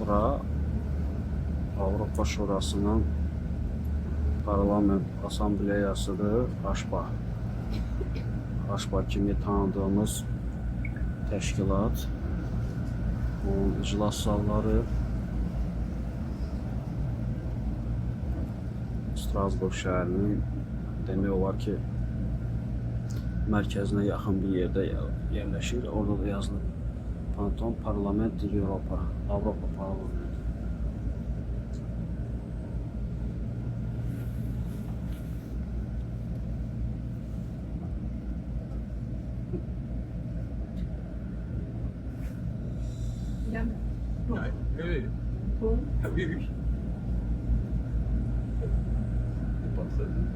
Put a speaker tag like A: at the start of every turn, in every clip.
A: Bura Avropa Şurasının Parlament Asambleyasıdır. Aşba kimi tanıdığımız təşkilat. Onun iclas salları Strasbourg şəhərinin demək olar ki mərkəzinə yaxın bir yerdə yerləşir. Orada da yazılır Panton Parlament Avropa Parlamenti.
B: Nej, har vi ikke. Det er bare sådan.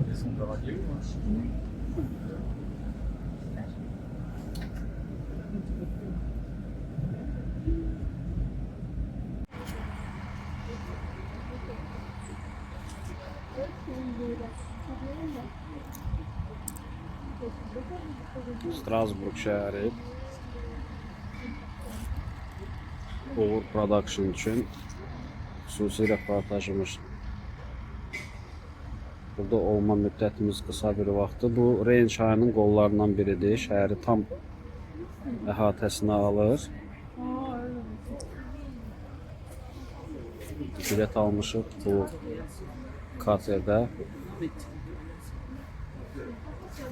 B: Det er sådan, der var liv også.
A: Strasbourg şəhəri Uğur Production üçün xüsusi reportajımız. Burada olma müddətimiz qısa bir vaxtdır. Bu Reyn çayının qollarından biridir. Şəhəri tam əhatəsinə alır. Bilet almışıq bu katerdə.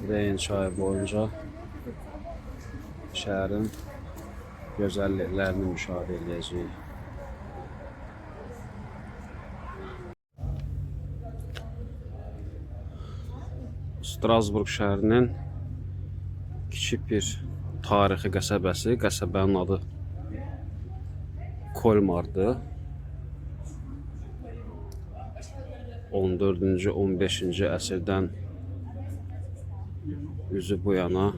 A: Reyn çayı boyunca şəhərin gözəlliklərini müşahidə edəcəyik. Strasbourg şəhərinin kiçik bir tarixi qəsəbəsi. Qəsəbənin adı Kolmardır. 14-cü, 15-ci əsrdən üzü bu yana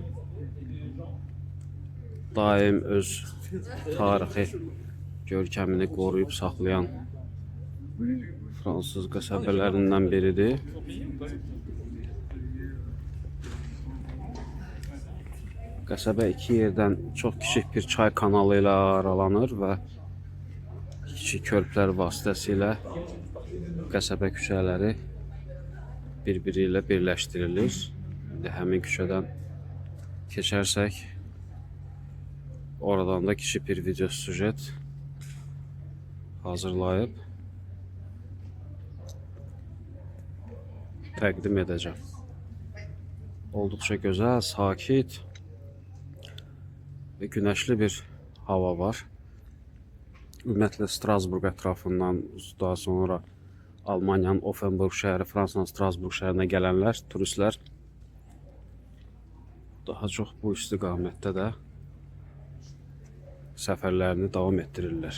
A: daim öz tarixi görkəmini qoruyub saxlayan fransız qəsəbələrindən biridir. Qəsəbə iki yerdən çox kiçik bir çay kanalı ilə aralanır və kiçik körpülər vasitəsilə qəsəbə küçələri bir-biri ilə birləşdirilir. İndi həmin küçədən keçərsək, oradan da kiçik bir video süjet hazırlayıb təqdim edəcəm. Olduqca gözəl, sakit və günəşli bir hava var. Ümumiyyətlə Strasbourg ətrafından, daha sonra Almaniyanın Offenburg şəhəri, Fransanın Strasbourg şəhərinə gələnlər, turistlər daha çox bu istiqamətdə də səfərlərini davam etdirirlər.